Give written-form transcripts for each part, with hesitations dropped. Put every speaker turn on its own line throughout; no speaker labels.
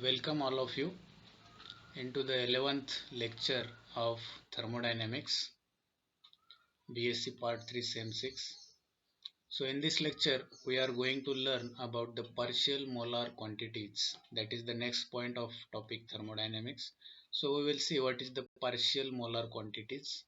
Welcome all of you into the 11th lecture of Thermodynamics, BSc Part 3 Sem 6. So in this lecture we are going to learn about the partial molar quantities. That is the next point of topic thermodynamics. So we will see what is the partial molar quantities.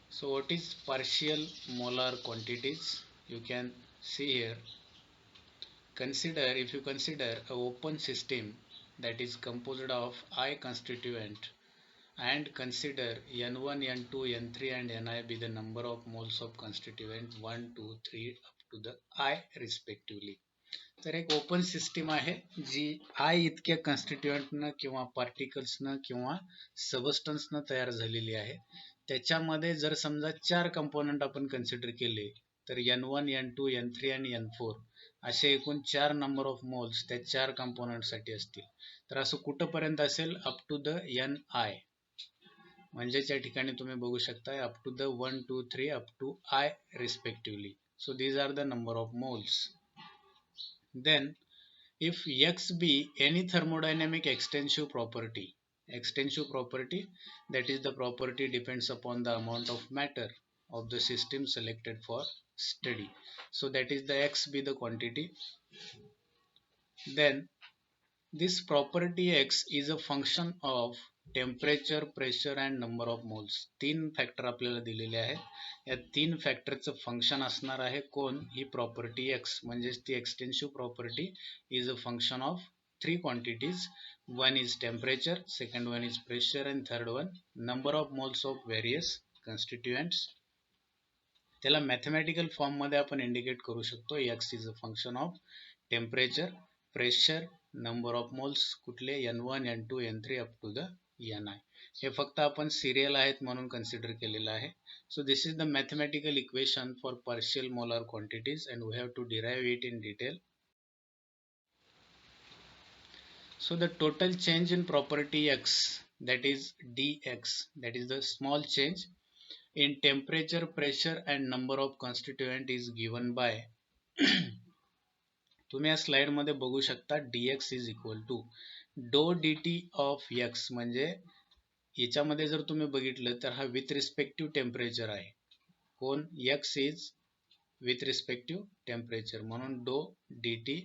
So what is partial molar quantities? You can see here. If you consider a open system that is composed of I constituent and consider N1, N2, N3 and Ni be the number of moles of constituent 1, 2, 3 up to the I respectively. तर एक open system आहे जी I इतक्या कन्स्टिट्युएंटनं किंवा पार्टिकल्सनं किंवा सबस्टन्सनं तयार झालेली आहे. त्याच्यामध्ये जर समजा 4 कंपोनंट आपण कन्सिडर केले तर N1, N2, N3 आणि N4 असे एकूण 4 नंबर ऑफ मोल्स त्या 4 कंपोनंट साठी असतील. तर असं कुठपर्यंत असेल अप टू द Ni. म्हणजेच या ठिकाणी तुम्ही बघू शकता up to the 1, 2, 3 up to I respectively. So these are the number of moles. Then if X be any thermodynamic extensive property that is the property depends upon the amount of matter of the system selected for study. So that is the X be the quantity. Then this property X is a function of temperature, pressure and number of moles. 3 factor आपल्याला दिलेले आहेत. या 3 फॅक्टरचं function असणार आहे कोण? ही property x. म्हणजेच ती extensive property is a function of 3 quantities. One is temperature, second one is pressure and third one number of moles of various constituents. त्याला मॅथमॅटिकल फॉर्म मध्ये आपण इंडिकेट करू शकतो. X is a function of temperature, pressure, number of moles कुठले N1, N2, N3 up to the Ni. हे फक्त आपण serial आहेत म्हणून कन्सिडर केलेलं आहे. So this is the mathematical equation for partial molar quantities and we have to derive it in detail. So the total change in property X, that is dx, that is the small change in temperature, pressure and number of constituent is given by तुम्ही या slide मध्ये बघू शकता dx is equal to dou dt of x. म्हणजे याच्यामध्ये जर तुम्ही बघितलं तर हा विथ रिस्पेक्टिव्ह टेम्परेचर आहे. कोण? x is with respective temperature, म्हणून dou dt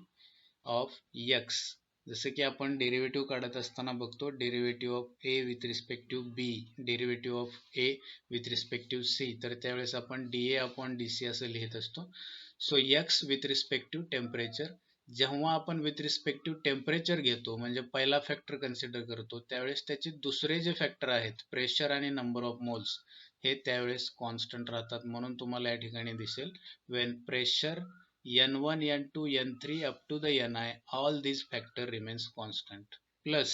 ऑफ x. जसं की आपण डेरिव्हेटिव्ह काढत असताना बघतो derivative of a with respective b, derivative of a with respective c, तर त्यावेळेस आपण dA अपॉन dc असं लिहित असतो. So x with respective temperature. जेव्हा आपण विथ रिस्पेक्टिव्ह टेम्परेचर घेतो म्हणजे पहिला फॅक्टर कन्सिडर करतो त्यावेळेस त्याचे दुसरे जे फॅक्टर आहेत प्रेशर आणि नंबर ऑफ मोल्स हे त्यावेळेस कॉन्स्टंट राहतात. म्हणून तुम्हाला या ठिकाणी दिसेल when pressure N1, N2, N3 up to the Ni, all these factor remains constant. Plus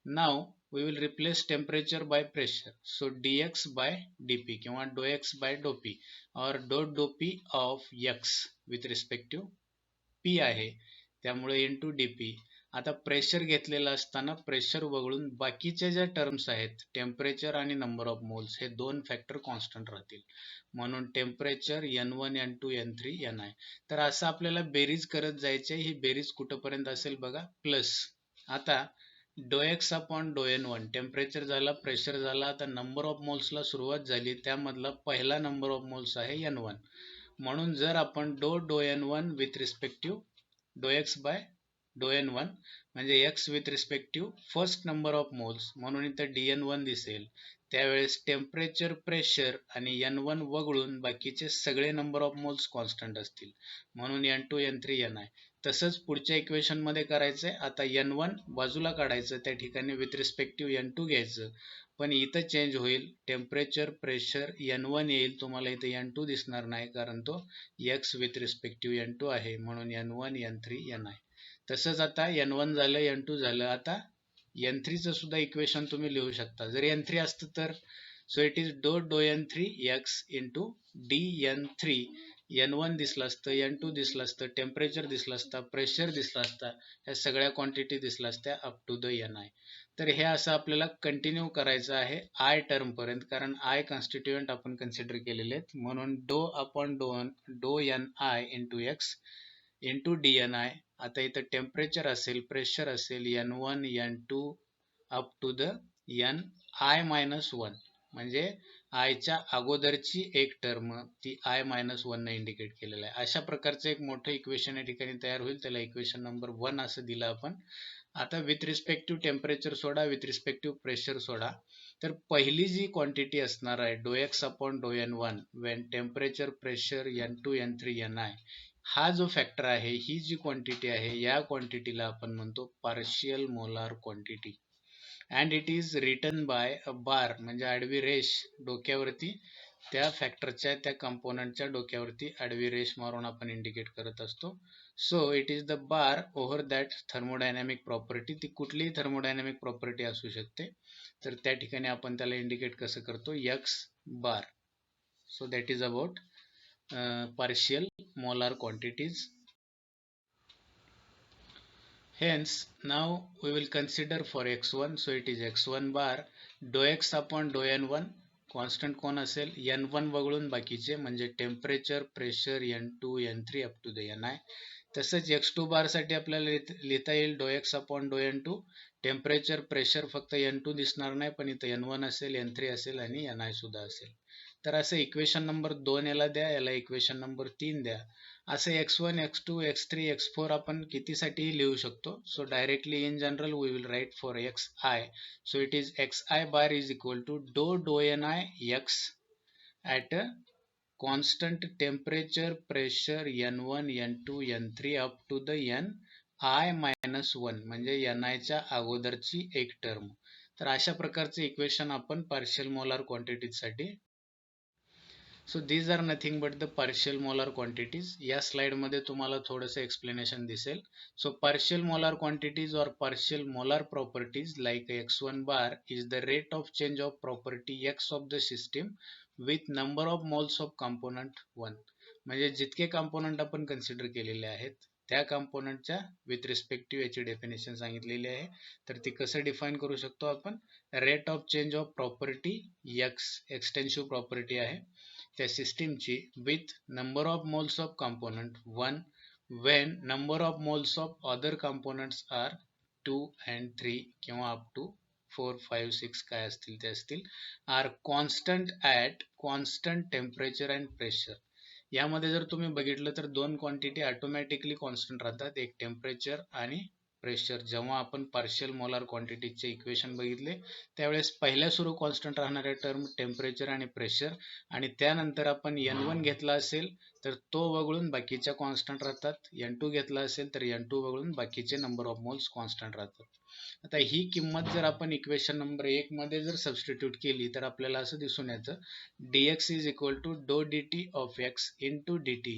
now we will replace temperature by pressure. So dx by dp किंवा dou x by dou p or dou p of x with respect to p आहे त्यामुळे into dp. आता pressure घेतलेला असताना pressure वगळून बाकीच्या ज्या terms आहेत टेम्परेचर आणि नंबर ऑफ मोल्स हे दोन फॅक्टर कॉन्स्टंट राहतील. म्हणून temperature N1, N2, N3, Ni. तर असं आपल्याला बेरीज करत जायचे. ही बेरीज कुठपर्यंत असेल बघा प्लस. आता dou x upon dou N1 temperature झाला, प्रेशर झाला. आता नंबर ऑफ मोल्सला सुरुवात झाली त्यामधला पहिला नंबर ऑफ मोल्स आहे N1. म्हणून जर आपण dou N1 with respective dou x by dou N1 म्हणजे x with respective first number of moles म्हणून इथं dN1 दिसेल. त्यावेळेस टेम्परेचर, प्रेशर आणि N1 वगळून बाकीचे सगळे नंबर ऑफ मोल्स कॉन्स्टंट असतील म्हणून N2, N3, Ni. तसंच पुढच्या इक्वेशन मध्ये करायचंय. आता N1 बाजूला काढायचं, त्या ठिकाणी विथ रिस्पेक्टिव्ह N2 घ्यायचं, पण इथं चेंज होईल. टेम्परेचर, प्रेशर N1 येईल, तुम्हाला इथे N2 दिसणार नाही कारण तो x विथ रिस्पेक्टिव्ह N2 आहे म्हणून N1, N3, Ni. तसंच आता N1 झालं, N2 झालं. आता N3 चं सुद्धा इक्वेशन तुम्ही लिहू शकता. जर N3 असतं तर so it is dou N3 x into dN3. N1 दिसलं असतं, N2 दिसलं असतं, टेम्परेचर दिसलं असतं, प्रेशर दिसलं असतं, ह्या सगळ्या क्वांटिटी दिसल्या असत्या अप टू द Ni. तर हे असं आपल्याला कंटिन्यू करायचं आहे आय टर्म पर्यंत कारण आय कॉन्स्टिट्युएंट आपण कन्सिडर केलेले आहेत. म्हणून dou upon dou Ni into x into DNI. आता इथं टेम्परेचर असेल, प्रेशर असेल N1 N2 up to the Ni-1, म्हणजे आयच्या अगोदरची एक टर्म ती I-1 ने इंडिकेट केलेलं आहे. अशा प्रकारचं एक मोठं इक्वेशन या ठिकाणी तयार होईल, त्याला इक्वेशन नंबर 1 असं दिलं आपण. आता विथ रिस्पेक्ट टू टेम्परेचर सोडा, विथ रिस्पेक्ट टू प्रेशर सोडा, तर पहिली जी क्वांटिटी असणार आहे डो एक्स अपॉन डो N1 Wien temperature, pressure N2 N3 Ni, हा जो फॅक्टर आहे, ही जी क्वांटिटी आहे, या क्वांटिटीला आपण म्हणतो partial molar quantity. And it is written by a bar, म्हणजे आडवी रेष डोक्यावरती त्या फॅक्टरच्या, त्या कंपोनंटच्या डोक्यावरती आडवी रेष मारून आपण इंडिकेट करत असतो. So it is the bar over that thermodynamic property. ती कुठलीही थर्मोडायनॅमिक प्रॉपर्टी असू शकते, तर त्या ठिकाणी आपण त्याला इंडिकेट कसं करतो, x bar. So that is about partial molar quantities. Hence now we will consider for x1. So it is x1 bar dou x upon dou n1. Constant कोण असेल, N1 वगळून बाकीचे, म्हणजे temperature, pressure N2 N3 up to the Ni. तसंच x2 बार साठी आपल्याला लिहिता येईल डो एक्स अपॉन डो N2. टेम्परेचर, प्रेशर फक्त N2 दिसणार नाही, पण इथं N1 असेल, N3 असेल आणि Ni सुद्धा असेल. तर असं इक्वेशन नंबर 2 याला द्या, याला इक्वेशन नंबर 3 द्या. असं x1, x2, x3, x4 आपण कितीसाठी लिहू शकतो. So directly in general we will write for xi. So it is xi bar is equal to डो Ni x at a constant temperature, pressure N1, N2, N3 up to the Ni-1, म्हणजे Ni च्या अगोदरची एक term. तर अशा प्रकारचे equation आपण partial molar quantities साठी. So these are nothing but the partial molar quantities. या स्लाइड मध्ये तुम्हाला थोडंसं एक्सप्लेनेशन दिसेल. सो पार्शियल मोलार क्वांटिटीज और partial molar properties like x1 bar is the rate of change of property x of the system with number of moles of component 1. म्हणजे जितके component आपण consider केलेले आहेत त्या कंपोनंटच्या विथ रिस्पेक्टिव्ह याची definition सांगितलेली आहे. तर ती कसं डिफाइन करू शकतो आपण, rate of change of property x extensive property आहे त्या सिस्टीमची with number of moles of component 1 when number of moles of other components are 2 and 3 किंवा up to 4, 5, 6 काय असतील ते असतील, are constant at constant temperature and pressure. यामध्ये जर तुम्ही बघितलं तर दोन क्वांटिटी ऑटोमॅटिकली कॉन्स्टंट राहतात, एक टेम्परेचर आणि प्रेशर. जेव्हा आपण पार्शियल मोलार क्वांटिटीचे इक्वेशन बघितले त्यावेळेस पहिल्या सुरू कॉन्स्टंट राहणाऱ्या टर्म टेम्परेचर आणि प्रेशर, आणि त्यानंतर आपण N1 घेतला असेल तर तो वगळून बाकीच्या कॉन्स्टंट राहतात, N2 घेतला असेल तर N2 वगळून बाकीचे नंबर ऑफ मोल्स कॉन्स्टंट राहतात. आता ही किंमत जर आपण इक्वेशन नंबर 1 मध्ये जर सबस्टिट्यूट केली तर आपल्याला असं दिसून येतं, dx इज इक्वल टू डो dt of x into dt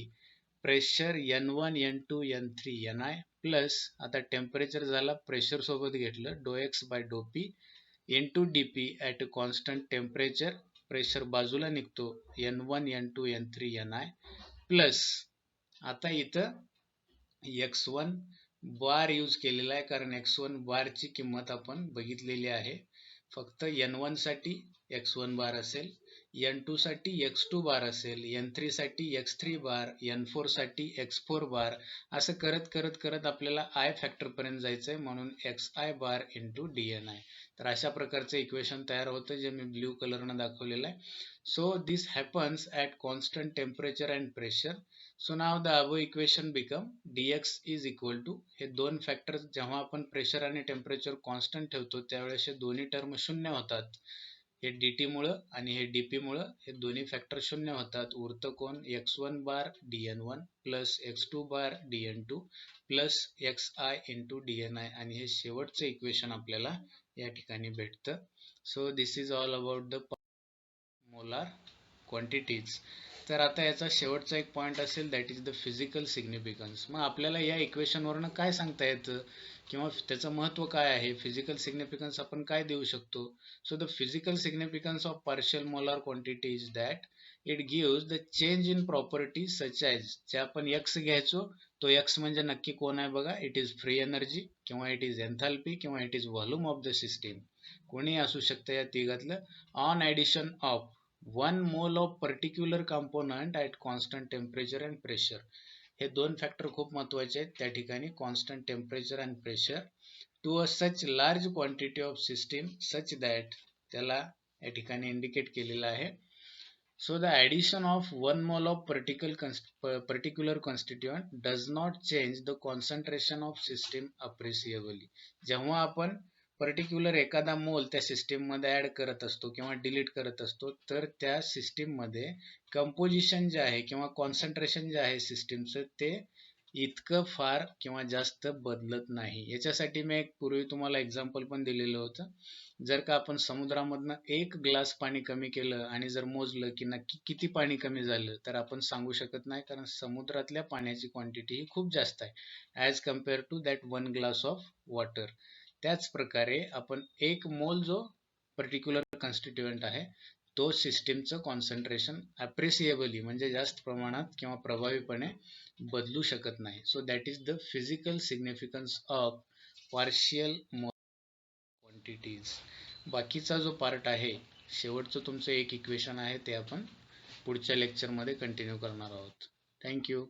pressure N1, N2, N3, Ni plus, आता टेम्परेचर झाला, प्रेशर सोबत घेतलं, डो एक्स बाय डो P into dp at constant temperature, pressure बाजूला निघतो, N1, N2, N3, Ni plus, आता इथं x1 बार यूज केलेला आहे कारण x1 बारची किंमत आपण बघितलेली आहे. फक्त N1 साठी x1 बार असेल, N2 साठी x2 बार असेल, N3 साठी x3 बार, N4 साठी x4 बार, असं करत करत करत आपल्याला I फॅक्टर पर्यंत जायचंय, म्हणून xi बार इंटू DNI. तर अशा प्रकारचं इक्वेशन तयार होतं जे मी ब्ल्यू कलरनं दाखवलेलं आहे. So this happens at constant temperature and pressure. So now the above equation become dx is equal to, हे दोन फॅक्टर जेव्हा आपण प्रेशर आणि टेम्परेचर कॉन्स्टंट ठेवतो त्यावेळेस हे दोन्ही टर्म शून्य होतात. हे dt मुळं आणि हे dp मुळं हे दोन्ही फॅक्टर शून्य होतात. उरतं कोण, x1 बार dn1 प्लस x2 बार dn2 plus xi into dni, आणि हे शेवटचं इक्वेशन आपल्याला या ठिकाणी भेटतं. So this is all about the molar quantities. तर आता याचा शेवटचा एक पॉईंट असेल, that is the physical significance. मग आपल्याला या इक्वेशनवरनं काय सांगता येतं किंवा त्याचं महत्त्व काय आहे, फिजिकल सिग्निफिकन्स आपण काय देऊ शकतो. So the physical significance of partial molar quantity is that it gives the change in property such as, जे आपण एक्स घ्यायचो तो एक्स म्हणजे नक्की कोण आहे बघा, इट इज फ्री एनर्जी किंवा इट इज एन्थाल्पी किंवा it is volume of the system, कोणी असू शकतं या तिघातलं. On addition of 1 mole of particular component at constant temperature and pressure. हे दोन फॅक्टर खूप महत्वाचे आहेत त्या ठिकाणी, constant temperature and pressure to a such large quantity of system such that, त्याला या ठिकाणी इंडिकेट केलेलं आहे. So the addition of 1 mole of particular constituent does not change the concentration of system appreciably. जेव्हा आपण पर्टिक्युलर एखादा मोल त्या सिस्टीम मध्ये ऍड करत असतो किंवा डिलीट करत असतो, तर त्या सिस्टीम मध्ये कंपोजिशन जे आहे किंवा कॉन्सन्ट्रेशन जे आहे सिस्टीमचं, ते इतकं फार किंवा जास्त बदलत नाही. याच्यासाठी मी एक पूर्वी तुम्हाला एक्झाम्पल पण दिलेलं होतं. जर का आपण समुद्रामधनं 1 ग्लास पाणी कमी केलं आणि जर मोजलं की नक्की किती पाणी कमी झालं, तर आपण सांगू शकत नाही, कारण समुद्रातल्या पाण्याची क्वांटिटी ही खूप जास्त आहे as compare to that 1 glass of water. त्याच प्रकारे आपण 1 मोल जो पर्टिक्युलर कॉन्स्टिट्युएंट आहे, तो सिस्टीमचं कॉन्सन्ट्रेशन अप्रिसिएबली म्हणजे जास्त प्रमाणात किंवा प्रभावीपणे बदलू शकत नाही. So that is the physical significance of partial quantities. बाकीचा जो पार्ट आहे, शेवटचं तुमचं एक इक्वेशन आहे, ते आपण पुढच्या लेक्चरमध्ये कंटिन्यू करणार आहोत. थँक्यू.